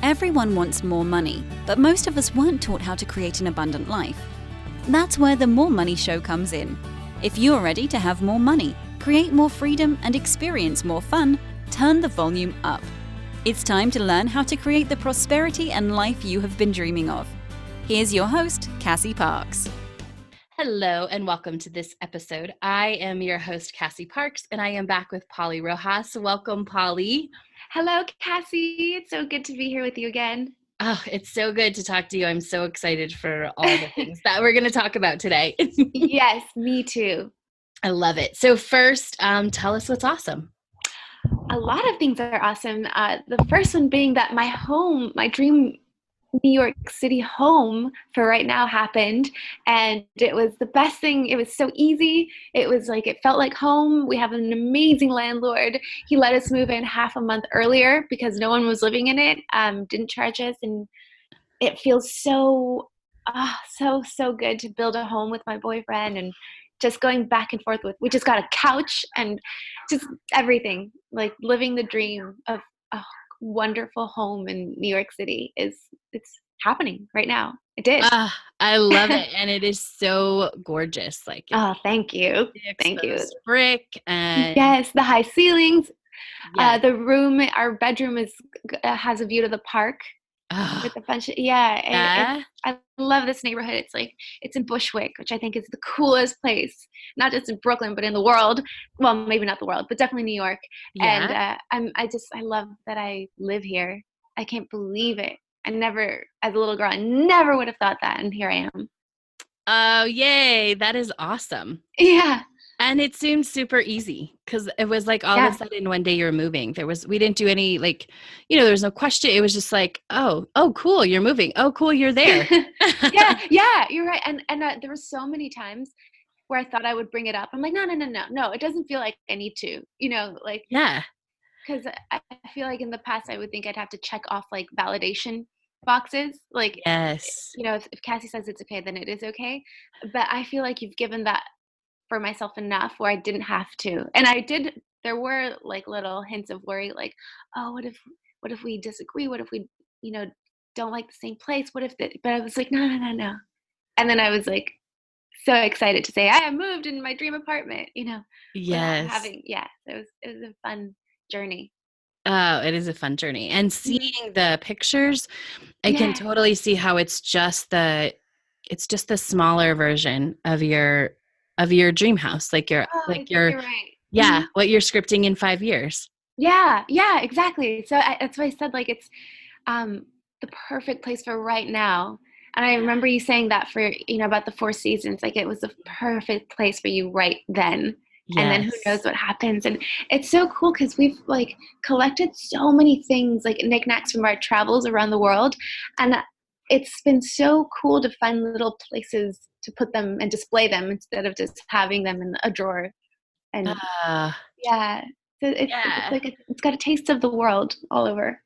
Everyone wants more money, but most of us weren't taught how to create an abundant life. That's where the More Money Show comes in. If you're ready to have more money, create more freedom, and experience more fun, turn the volume up. It's time to learn how to create the prosperity and life you have been dreaming of. Here's your host, Cassie Parks. Hello and welcome to this episode. I am your host, Cassie Parks, and I am back with Paulie Rojas. Welcome, Paulie. Hello, Cassie. It's so good to be here with you again. Oh, it's so good to talk to you. I'm so excited for all the things that we're going to talk about today. Yes, me too. I love it. So first, tell us what's awesome. A lot of things are awesome. The first one being that my dream New York City home for right now happened, and it was the best thing. It was so easy. It felt like home. We have an amazing landlord. He let us move in half a month earlier because no one was living in it. Didn't charge us, and it feels so good to build a home with my boyfriend and just going back and forth we just got a couch and just everything, like living the dream of a wonderful home in New York City it's happening right now. It did. I love it. And it is so gorgeous. Thank you. Thank you. Brick and yes, the high ceilings. Yes. Our bedroom has a view to the park. With a bunch of I love this neighborhood. It's in Bushwick, which I think is the coolest place, not just in Brooklyn, but in the world. Well, maybe not the world, but definitely New York. Yeah. And I love that I live here. I can't believe it. As a little girl, I never would have thought that, and here I am. Oh, yay. That is awesome. Yeah. And it seemed super easy because it was like all of a sudden one day you were moving. We didn't do any there was no question. It was just like, oh, cool, you're moving. Oh, cool, you're there. yeah, you're right. And there were so many times where I thought I would bring it up. I'm like, no, it doesn't feel like I need to, Yeah. Because I feel like in the past I would think I'd have to check off like validation boxes. Like, yes, if Cassie says it's okay, then it is okay. But I feel like you've given that for myself enough where I didn't have to. And there were like little hints of worry, like, oh, what if we disagree? What if we, don't like the same place? But I was like, no. And then I was like, so excited to say, I have moved in my dream apartment, Yes. It was a fun journey. Oh, it is a fun journey. And seeing the pictures, I can totally see how it's just the smaller version of your dream house, what you're scripting in 5 years. Yeah, exactly. So that's why I said like it's the perfect place for right now. And I remember you saying that for about the 4 seasons, like it was the perfect place for you right then. Yes. And then who knows what happens. And it's so cool because we've like collected so many things, like knickknacks from our travels around the world. And it's been so cool to find little places to put them and display them instead of just having them in a drawer. And it's got a taste of the world all over.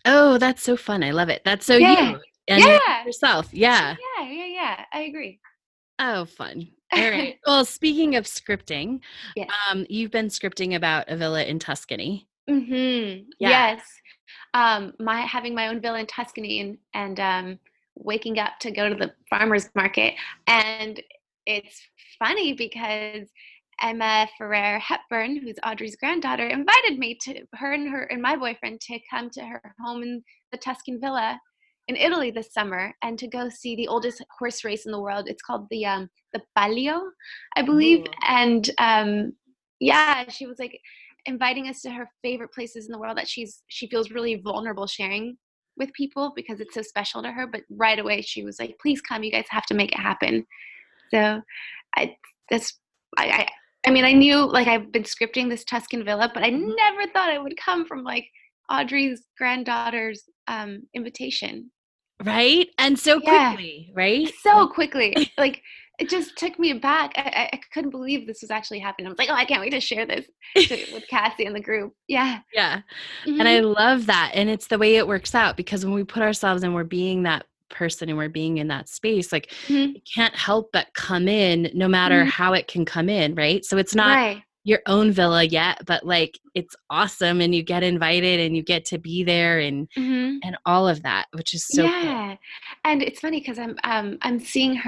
Oh, that's so fun. I love it. That's so you and yourself. Yeah. Yeah. I agree. Oh, fun. All right. Well, speaking of scripting, you've been scripting about a villa in Tuscany. Mm-hmm. Yeah. Yes. Having my own villa in Tuscany and waking up to go to the farmer's market. And it's funny because Emma Ferrer Hepburn, who's Audrey's granddaughter, invited me her and my boyfriend to come to her home in the Tuscan Villa in Italy this summer and to go see the oldest horse race in the world. It's called the Palio, I believe. Ooh. And she was like inviting us to her favorite places in the world that she feels really vulnerable sharing with people because it's so special to her. But right away she was like, please come, you guys have to make it happen. So I knew like I've been scripting this Tuscan Villa, but I never thought it would come from like Audrey's granddaughter's invitation. Right? And so quickly, right? So quickly. Like it just took me aback. I couldn't believe this was actually happening. I was like, oh, I can't wait to share this with Cassie and the group. Yeah. Yeah. Mm-hmm. And I love that. And it's the way it works out because when we put ourselves and we're being that person and we're being in that space, like it can't help but come in no matter how it can come in, right? So it's not your own villa yet, but like it's awesome and you get invited and you get to be there and all of that, which is so cool. Yeah. And it's funny because I'm seeing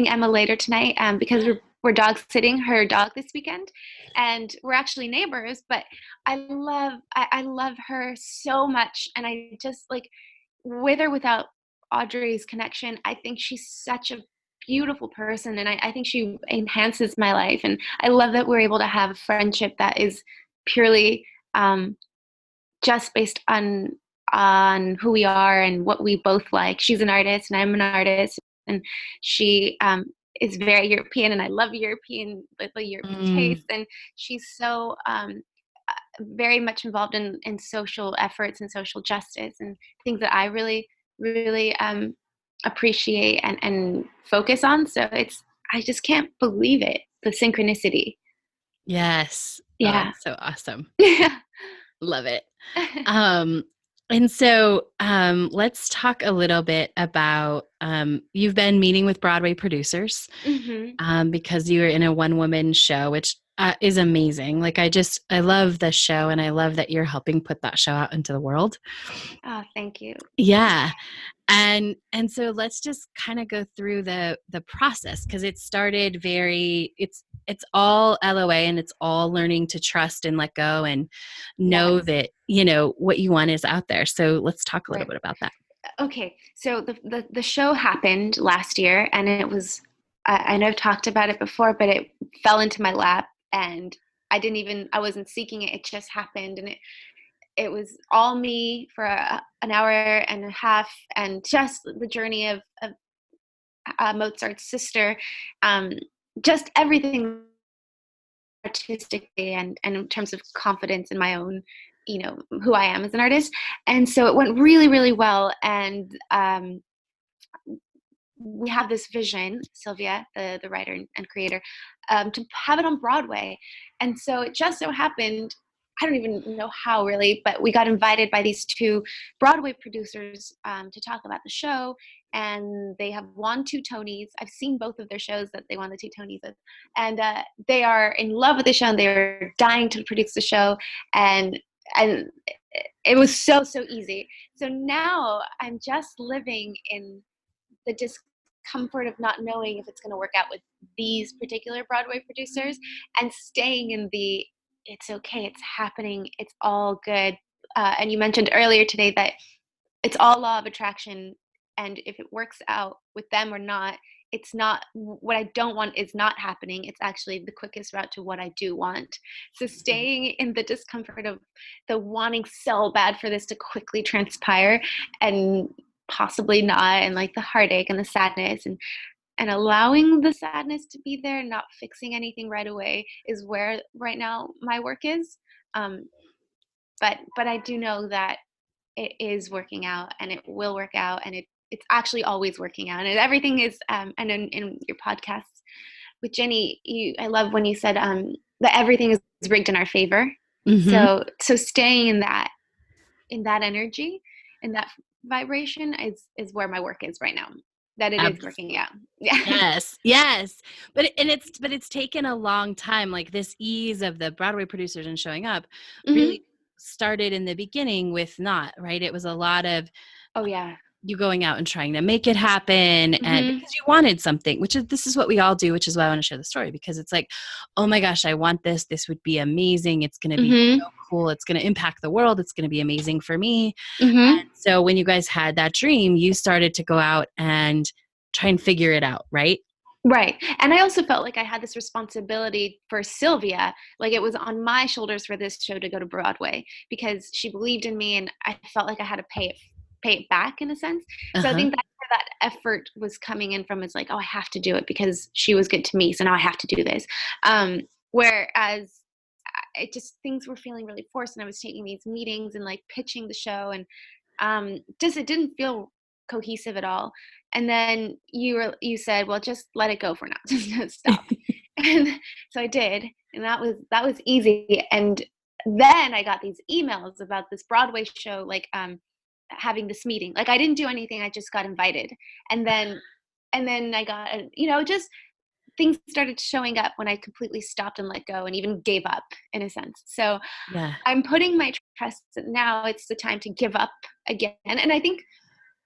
Emma later tonight because we're dog sitting her dog this weekend, and we're actually neighbors, but I love her so much, and I just like, with or without Audrey's connection, I think she's such a beautiful person, and I think she enhances my life, and I love that we're able to have a friendship that is purely just based on who we are and what we both like. She's an artist and I'm an artist, and she is very European, and I love European, the European taste, and she's so very much involved in social efforts and social justice and things that I really, really appreciate and focus on. So I just can't believe it, the synchronicity. Yes. Yeah. Oh, so awesome. Yeah. Love it. And so let's talk a little bit about, you've been meeting with Broadway producers because you were in a one-woman show, which is amazing. Like I love the show, and I love that you're helping put that show out into the world. Oh, thank you. Yeah. And so let's just kind of go through the process, because it started it's all LOA, and it's all learning to trust and let go and know that, what you want is out there. So let's talk a little bit about that. Okay. So the show happened last year, and it was, I know I've talked about it before, but it fell into my lap, and I wasn't seeking it. It just happened, and it was all me for an hour and a half, and just the journey of Mozart's sister, just everything artistically and in terms of confidence in my own, who I am as an artist. And so it went really, really well. And we have this vision, Sylvia, the writer and creator, to have it on Broadway. And so it just so happened, I don't even know how really, but we got invited by these two Broadway producers to talk about the show. And they have won 2 Tonys. I've seen both of their shows that they won the 2 Tonys of. And they are in love with the show, and they're dying to produce the show. And it was so, so easy. So now I'm just living in the discomfort of not knowing if it's going to work out with these particular Broadway producers, and staying in the, it's okay, it's happening, it's all good. And you mentioned earlier today that it's all law of attraction, and if it works out with them or not, it's not, what I don't want is not happening. It's actually the quickest route to what I do want. So staying in the discomfort of the wanting so bad for this to quickly transpire, and possibly not, and like the heartache and the sadness, and allowing the sadness to be there, not fixing anything right away, is where right now my work is. But I do know that it is working out, and it will work out, and it's actually always working out, and everything is and in your podcasts with Jenny, I love when you said that everything is rigged in our favor. So staying in that energy, in that vibration, is where my work is right now, that it is working out. Yeah. Yes. But it's taken a long time. Like this ease of the Broadway producers and showing up really started in the beginning with not, right? It was a lot of you going out and trying to make it happen, and because you wanted something, this is what we all do, which is why I want to share the story, because it's like, oh my gosh, I want this would be amazing, it's going to be so cool, it's going to impact the world, it's going to be amazing for me. And so when you guys had that dream, you started to go out and try and figure it out, right? Right. And I also felt like I had this responsibility for Sylvia. Like it was on my shoulders for this show to go to Broadway, because she believed in me, and I felt like I had to pay it back in a sense. So I think that's where that effort was coming in from, is like, oh, I have to do it because she was good to me, so now I have to do this. Whereas it just, things were feeling really forced, and I was taking these meetings and like pitching the show, and it didn't feel cohesive at all. And then you said, well, just let it go for now. Just stop. And so I did, and that was easy. And then I got these emails about this Broadway show, like having this meeting. Like I didn't do anything, I just got invited. And then I got, just things started showing up when I completely stopped and let go and even gave up in a sense. So Yeah. I'm putting my trust now. It's the time to give up again. And I think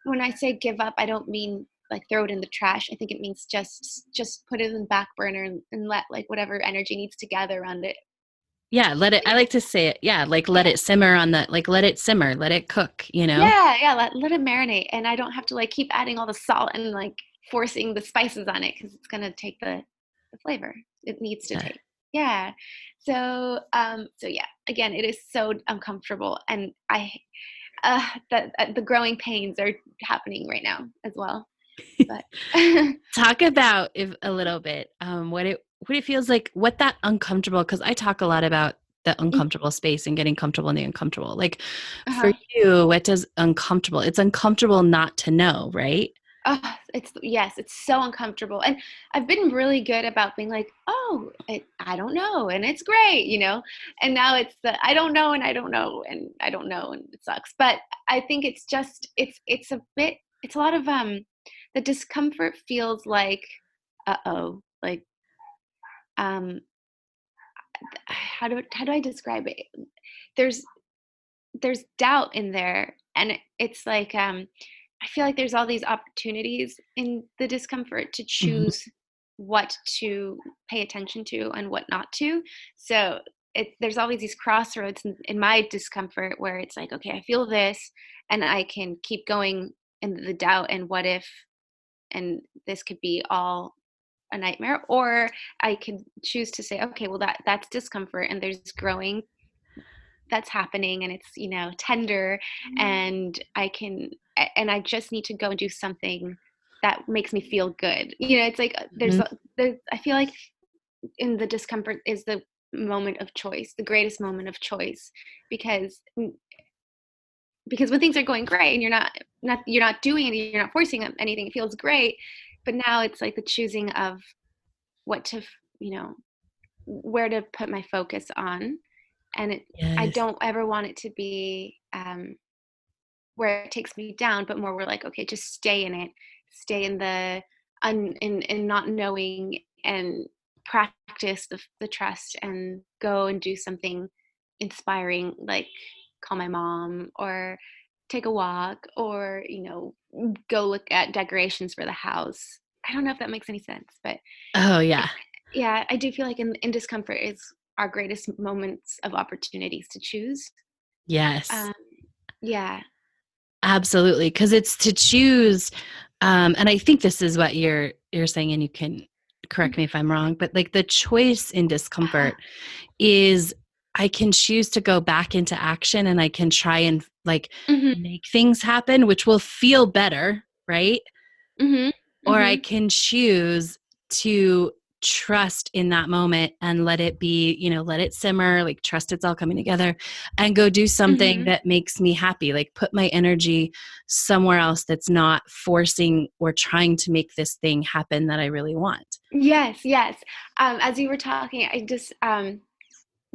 when I say give up, I don't mean like throw it in the trash. I think it means just put it in the back burner and let like whatever energy needs to gather around it. Yeah. Let it, I like to say it. Yeah. Like let it simmer let it simmer, let it cook, Yeah. Let it marinate. And I don't have to like keep adding all the salt and like forcing the spices on it because it's going to take the flavor it needs to take. Yeah. So, so yeah, again, it is so uncomfortable. And the growing pains are happening right now as well. But Talk about a little bit what it feels like, what that uncomfortable, because I talk a lot about the uncomfortable space and getting comfortable in the uncomfortable. Like for you, what does uncomfortable? It's uncomfortable not to know, right? It's so uncomfortable. And I've been really good about being like, I don't know. And it's great, and now it's I don't know. And I don't know. And I don't know. And it sucks. But I think it's just, it's a lot of, the discomfort feels like, like, how do I describe it? There's doubt in there. And it's like, I feel like there's all these opportunities in the discomfort to choose what to pay attention to and what not to. So there's always these crossroads in my discomfort where it's like, okay, I feel this and I can keep going in the doubt and what if, and this could be all a nightmare, or I could choose to say, okay, well that's discomfort and there's growing that's happening and it's tender, and I just need to go and do something that makes me feel good. It's like there's I feel like in the discomfort is the moment of choice, the greatest moment of choice, because when things are going great and you're not doing anything, you're not forcing anything, it feels great. But now it's like the choosing of what to where to put my focus on. And I don't ever want it to be where it takes me down, but more we're like, okay, just stay in it, stay in the in not knowing, and practice the trust and go and do something inspiring, like call my mom or take a walk or go look at decorations for the house. I don't know if that makes any sense, but yeah, I do feel like in discomfort is our greatest moments of opportunities to choose. Yes. Yeah. Absolutely. Because it's to choose. And I think this is what you're saying, and you can correct me if I'm wrong, but like the choice in discomfort is I can choose to go back into action and I can try and like make things happen, which will feel better. Right. Or I can choose to trust in that moment and let it be, let it simmer, like trust it's all coming together, and go do something that makes me happy, like put my energy somewhere else that's not forcing or trying to make this thing happen that I really want. Yes. As you were talking, I just,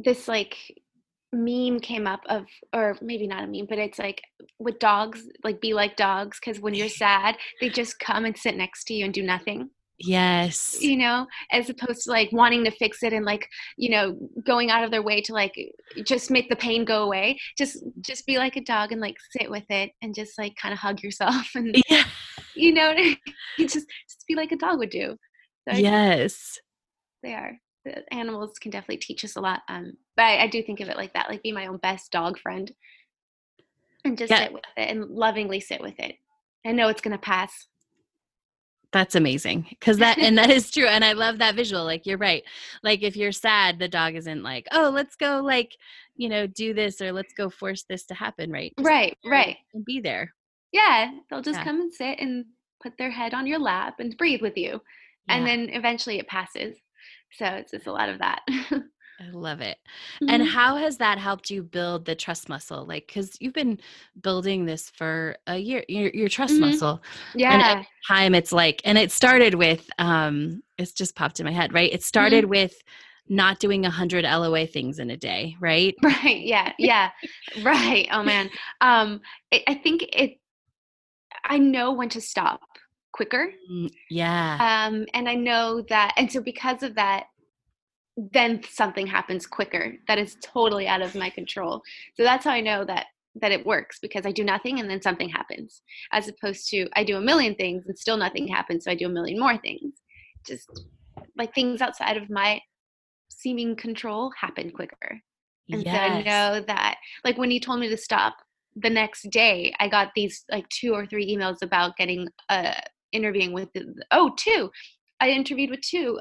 this like meme came up of, or maybe not a meme, but it's like with dogs, like be like dogs, because when you're sad, they just come and sit next to you and do nothing. Yes. As opposed to like wanting to fix it and like, going out of their way to like just make the pain go away. Just be like a dog and like sit with it and just like kind of hug yourself and, you just be like a dog would do. So yes. They are. The animals can definitely teach us a lot. But I do think of it like that, like be my own best dog friend and just sit with it and lovingly sit with it. I know it's going to pass. That's amazing. That is true. And I love that visual. Like, you're right. Like if you're sad, the dog isn't like, oh, let's go like, do this, or let's go force this to happen. Right. Just Right. And be there. Yeah. They'll just come and sit and put their head on your lap and breathe with you. Yeah. And then eventually it passes. So it's just a lot of that. I love it. And how has that helped you build the trust muscle? Like, because you've been building this for a year, your trust muscle. Yeah. And every time it's like, and it started with, it's just popped in my head, right? It started with not doing 100 LOA things in a day, right? Right. Yeah. Right. Oh man. I think I know when to stop quicker. Yeah. And I know that, and so because of that, then something happens quicker that is totally out of my control. So that's how I know that it works, because I do nothing and then something happens, as opposed to I do a million things and still nothing happens, so I do a million more things. Just like things outside of my seeming control happen quicker. And so I Yes. know that, like when you told me to stop, the next day I got these like 2 or 3 emails about getting interviewing with two. I interviewed with 2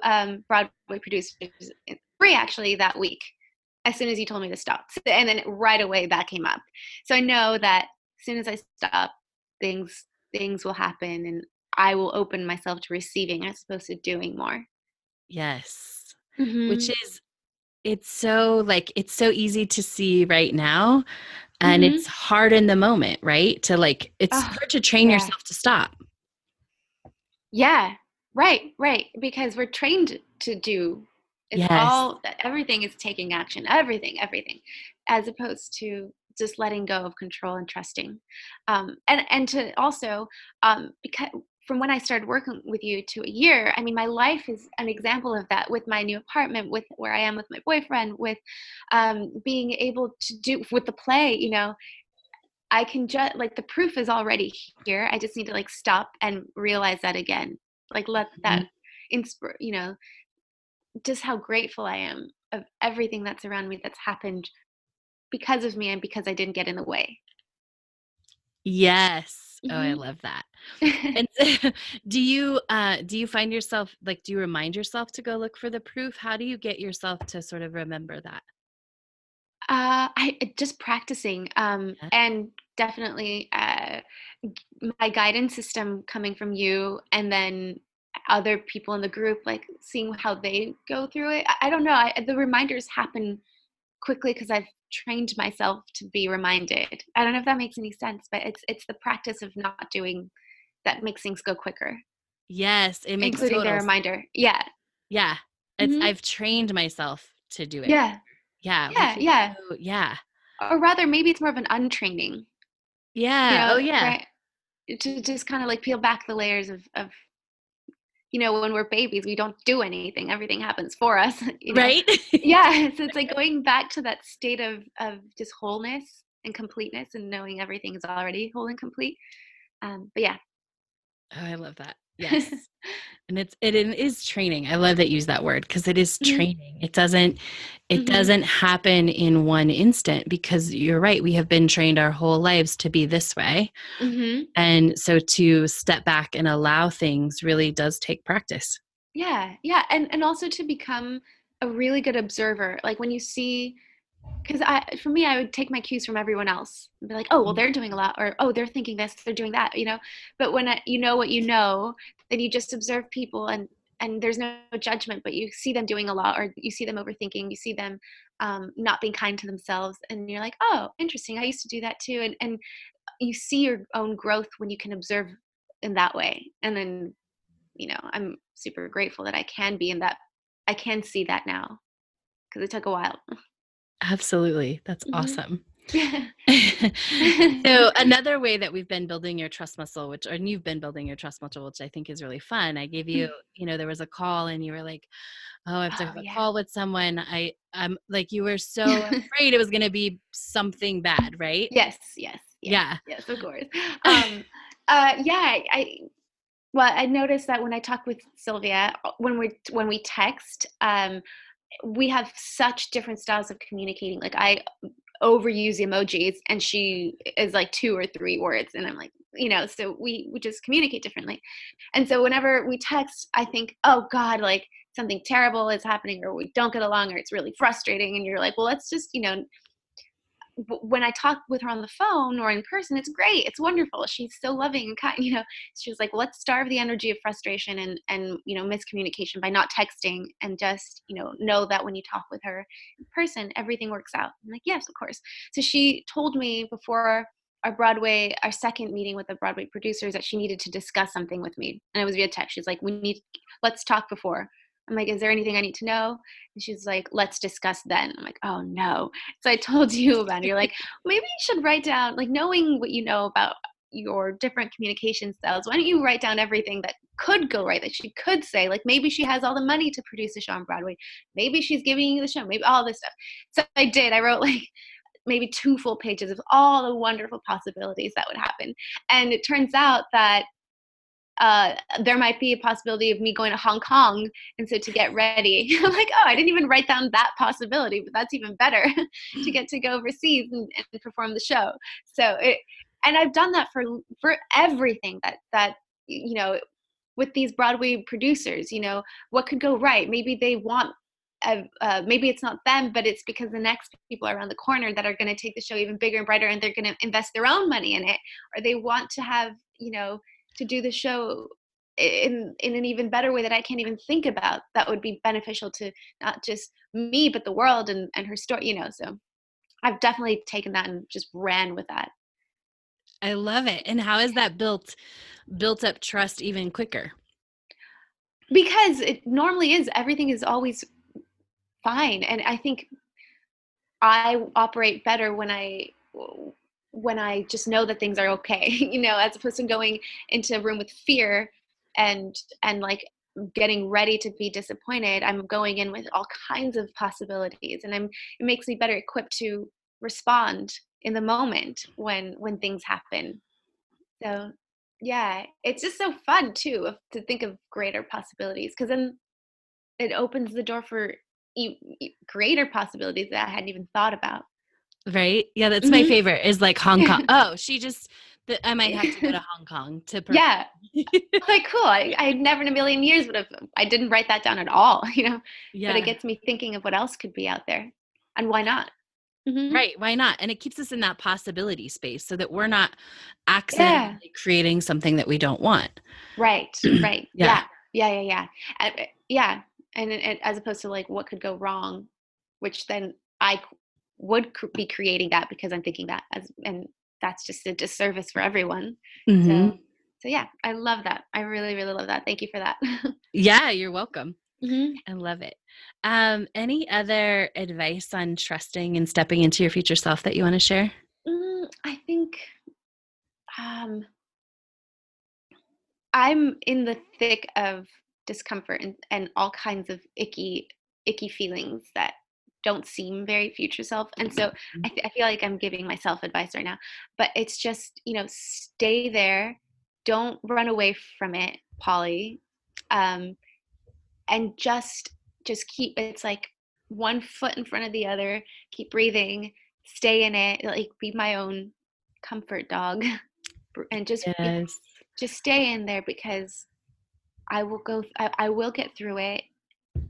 Broadway producers, 3 actually that week, as soon as you told me to stop. And then right away that came up. So I know that as soon as I stop, things will happen, and I will open myself to receiving as opposed to doing more. Yes. Which Mhm. is, it's so easy to see right now, and Mhm. it's hard in the moment, right? To like, it's Oh, hard to train yeah. yourself to stop. Yeah. Right, right. Because we're trained to do, it's Yes. all, everything is taking action, everything, as opposed to just letting go of control and trusting. And to also, because from when I started working with you to a year, I mean, my life is an example of that, with my new apartment, with where I am with my boyfriend, with being able to do with the play, I can just like the proof is already here. I just need to like stop and realize that again. Like let that Mhm. inspire, just how grateful I am of everything that's around me that's happened because of me and because I didn't get in the way. Yes. Oh, I Hmm. love that. And so, do you find yourself, like, do you remind yourself to go look for the proof? How do you get yourself to sort of remember that? I just practicing, Yeah. and definitely my guidance system coming from you, and then other people in the group, like seeing how they go through it. I don't know. The reminders happen quickly because I've trained myself to be reminded. I don't know if that makes any sense, but it's the practice of not doing that makes things go quicker, Yes, it makes including the total sense. reminder. Yeah. Yeah. Hmm. I've trained myself to do it. Yeah. Yeah, which Yeah. is Yeah. yeah. Or rather, maybe it's more of an untraining. Yeah. Oh, yeah. Right? To just kind of like peel back the layers of when we're babies, we don't do anything, everything happens for us. Right? Yeah, so it's like going back to that state of just wholeness and completeness, and knowing everything is already whole and complete. But yeah. Oh, I love that. Yes. And it is training. I love that you use that word, because it is Hmm. training. It doesn't Hmm. happen in one instant, because you're right. We have been trained our whole lives to be this way. Hmm. And so to step back and allow things really does take practice. Yeah, yeah, and also to become a really good observer. Like when you see, because for me, I would take my cues from everyone else and be like, oh, well, Mhm. they're doing a lot, or oh, they're thinking this, they're doing that. But when you know what you know, then you just observe people, and there's no judgment, but you see them doing a lot, or you see them overthinking, you see them not being kind to themselves, and you're like, oh, interesting, I used to do that too, and you see your own growth when you can observe in that way, and then I'm super grateful that I can be in that. I can see that now because it took a while. Absolutely. That's Hmm. awesome. So another way that we've been building your trust muscle, and you've been building your trust muscle, which I think is really fun. I gave you, there was a call and you were like, oh, I have to Oh have a yeah. call with someone. I'm like, you were so afraid it was going to be something bad, right? Yes, yes, yes, Yeah. yes, of course. Yeah, well, I noticed that when I talk with Sylvia, when we text, we have such different styles of communicating. Like I overuse emojis, and she is like 2 or 3 words, and I'm like, so we just communicate differently. And so whenever we text, I think, oh God, like something terrible is happening, or we don't get along, or it's really frustrating. And you're like, well, let's just, when I talk with her on the phone or in person, it's great. It's wonderful. She's so loving and kind. She was like, well, let's starve the energy of frustration and miscommunication by not texting, and just know that when you talk with her in person, everything works out. I'm like, yes, of course. So she told me before our second meeting with the Broadway producers, that she needed to discuss something with me, and it was via text. She's like, let's talk before. I'm like, is there anything I need to know? And she's like, let's discuss then. I'm like, oh no. So I told you about it. You're like, maybe you should write down, like, knowing what you know about your different communication styles, why don't you write down everything that could go right, that she could say? Like, maybe she has all the money to produce a show on Broadway. Maybe she's giving you the show, maybe all this stuff. So I wrote like maybe 2 full pages of all the wonderful possibilities that would happen. And it turns out that there might be a possibility of me going to Hong Kong. And so to get ready, I'm like, oh, I didn't even write down that possibility, but that's even better to get to go overseas and perform the show. And I've done that for everything that, with these Broadway producers, what could go right? Maybe they want, maybe it's not them, but it's because the next people around the corner that are going to take the show even bigger and brighter, and they're going to invest their own money in it, or they want to have, to do the show in an even better way that I can't even think about, that would be beneficial to not just me, but the world and her story, so I've definitely taken that and just ran with that. I love it. And how has that built up trust even quicker? Because it normally is, everything is always fine. And I think I operate better when I just know that things are okay, as opposed to going into a room with fear and like getting ready to be disappointed. I'm going in with all kinds of possibilities, and it makes me better equipped to respond in the moment when things happen. So yeah, it's just so fun too to think of greater possibilities, because then it opens the door for greater possibilities that I hadn't even thought about. Right? Yeah, that's my favorite, is like Hong Kong. Oh, I might have to go to Hong Kong to perform. Yeah. Like, cool. I never in a million years would have, I didn't write that down at all, Yeah. But it gets me thinking of what else could be out there, and why not? Mm-hmm. Right. Why not? And it keeps us in that possibility space so that we're not accidentally creating something that we don't want. Right. Right. Yeah. Yeah. Yeah. And as opposed to like, what could go wrong, which then I would be creating that because I'm thinking that, and that's just a disservice for everyone. Mm-hmm. So yeah, I love that. I really, really love that. Thank you for that. Yeah, you're welcome. Mm-hmm. I love it. Any other advice on trusting and stepping into your future self that you want to share? I think I'm in the thick of discomfort and all kinds of icky feelings that don't seem very future self. And so I feel like I'm giving myself advice right now, but it's just, stay there. Don't run away from it, Paulie. And just keep, it's like one foot in front of the other, keep breathing, stay in it, like be my own comfort dog, and just stay in there, because I will get through it,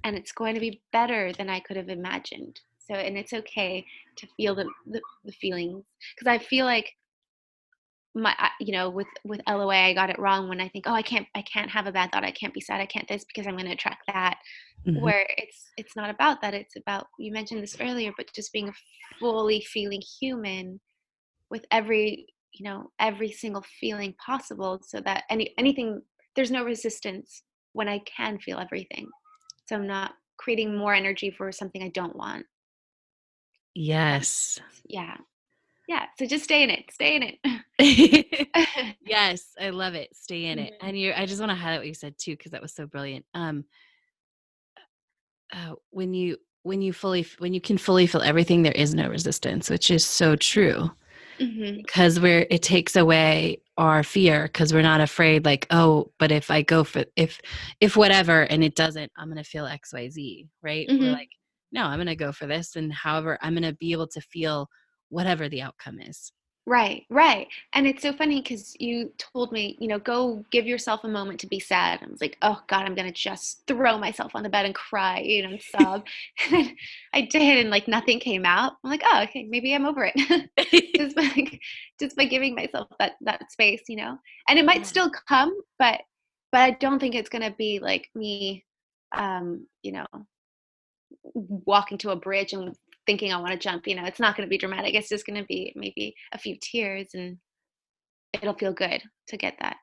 and it's going to be better than I could have imagined. So, and it's okay to feel the feelings, because I feel like with LOA, I got it wrong when I think, oh, I can't have a bad thought, I can't be sad, I can't this, because I'm going to attract that. Mm-hmm. Where it's not about that. It's about, you mentioned this earlier, but just being a fully feeling human with every single feeling possible, so that anything, there's no resistance when I can feel everything. So I'm not creating more energy for something I don't want. Yes. Yeah. So just stay in it. Yes, I love it. Stay in it. And I just want to highlight what you said too, because that was so brilliant. When you can fully feel everything, there is no resistance, which is so true. Mm-hmm. Because it takes away our fear, because we're not afraid, like, oh, but if I go for, if whatever, and it doesn't, I'm going to feel XYZ, right? Mm-hmm. We're like, no, I'm going to go for this. And however, I'm going to be able to feel whatever the outcome is. Right. And it's so funny, because you told me, go give yourself a moment to be sad. I was like, oh God, I'm going to just throw myself on the bed and cry, and sob. And I did, and like nothing came out. I'm like, oh, okay, maybe I'm over it. just by giving myself that space, and it might still come, but I don't think it's going to be like me, walking to a bridge and thinking I want to jump, it's not going to be dramatic. It's just going to be maybe a few tears, and it'll feel good to get that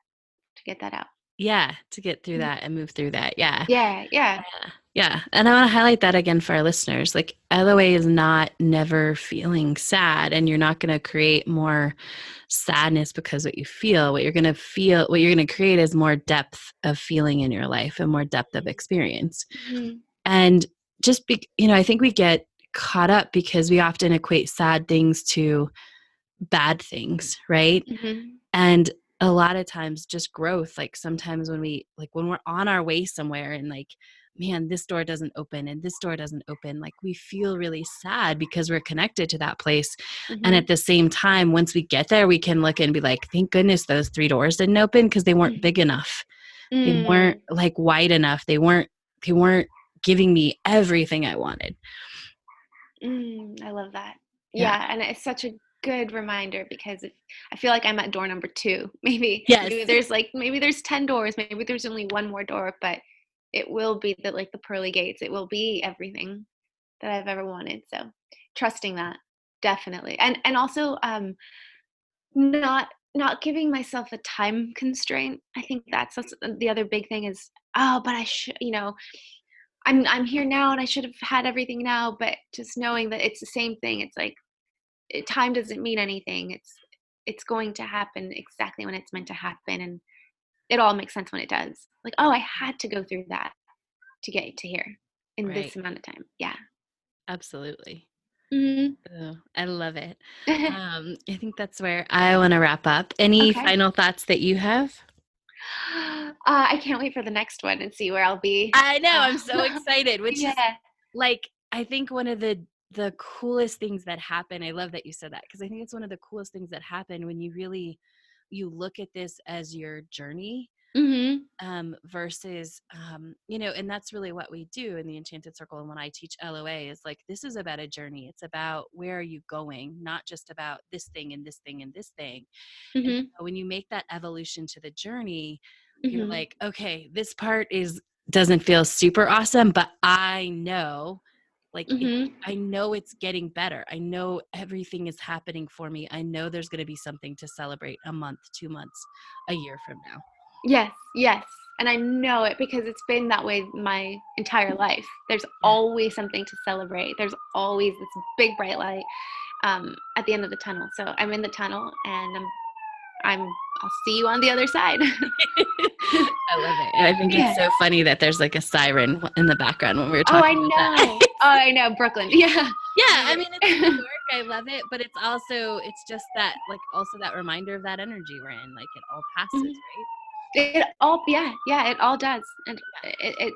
out. Yeah, to get through that and move through that. Yeah. Yeah. Yeah. Yeah. And I want to highlight that again for our listeners. Like LOA is not never feeling sad, and you're not going to create more sadness because what you feel. What you're going to feel, what you're going to create is more depth of feeling in your life and more depth of experience. Mm-hmm. And just I think we get caught up because we often equate sad things to bad things, right? Mm-hmm. And a lot of times just growth, like sometimes when we're on our way somewhere and like, man, this door doesn't open and this door doesn't open, like we feel really sad because we're connected to that place. Mm-hmm. And at the same time, once we get there, we can look and be like, thank goodness those 3 doors didn't open because they weren't big enough. They weren't like wide enough. They weren't giving me everything I wanted. I love that. Yeah. And it's such a good reminder, because I feel like I'm at door number 2. Maybe there's 10 doors, maybe there's only one more door, but it will be the pearly gates. It will be everything that I've ever wanted. So trusting that, definitely. And also not giving myself a time constraint. I think that's the other big thing is, but I should, I'm here now and I should have had everything now, but just knowing that it's the same thing. It's like, time doesn't mean anything. It's going to happen exactly when it's meant to happen, and it all makes sense when it does. Like, I had to go through that to get to here in this amount of time. Yeah, absolutely. Mm-hmm. Oh, I love it. I think that's where I want to wrap up. Any final thoughts that you have? I can't wait for the next one and see where I'll be. I know, I'm so excited. Which is like, I think one of the coolest things that happen. I love that you said that, because I think it's one of the coolest things that happen when you look at this as your journey. Mm-hmm. Versus, and that's really what we do in the Enchanted Circle. And when I teach LOA, is like, this is about a journey. It's about where are you going, not just about this thing and this thing and this thing. Mm-hmm. And so when you make that evolution to the journey, Mm-hmm. you're like, okay, this part doesn't feel super awesome, but I know, like, I know it's getting better. I know everything is happening for me. I know there's going to be something to celebrate a month, 2 months, a year from now. Yes. And I know it because it's been that way my entire life. There's always something to celebrate. There's always this big bright light at the end of the tunnel. So I'm in the tunnel, and I'll see you on the other side. I love it. And I think it's so funny that there's like a siren in the background when we were talking about that. I know. Brooklyn. Yeah. I mean, it's New York. I love it. But it's just that, like, also that reminder of that energy we're in. Like, it all passes, right? It all does. And it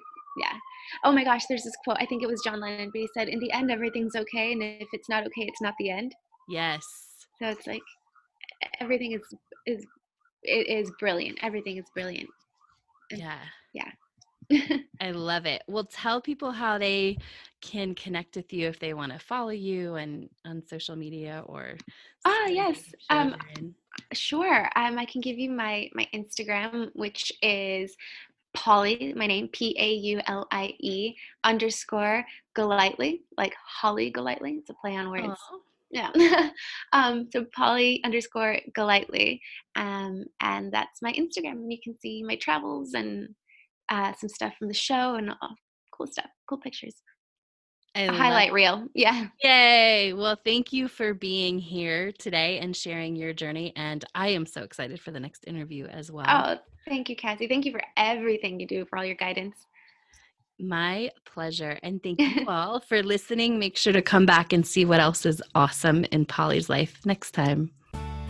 oh my gosh, there's this quote, I think it was John Lennon, but he said, in the end everything's okay, and if it's not okay, it's not the end. Yes. So it's like everything is brilliant. Everything is brilliant. And I love it. Well, tell people how they can connect with you if they want to follow you and on social media or yes. Sure. I can give you my Instagram, which is Paulie, my name, Paulie _Golightly, like Holly Golightly. It's a play on words. Aww. Yeah. So Paulie _Golightly. And that's my Instagram. And you can see my travels and some stuff from the show and cool stuff, cool pictures. A highlight reel. Yeah. Yay. Well, thank you for being here today and sharing your journey. And I am so excited for the next interview as well. Oh, thank you, Cassie. Thank you for everything you do, for all your guidance. My pleasure. And thank you all for listening. Make sure to come back and see what else is awesome in Paulie's life next time.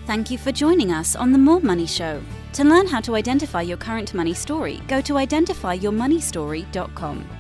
Thank you for joining us on The More Money Show. To learn how to identify your current money story, go to identifyyourmoneystory.com.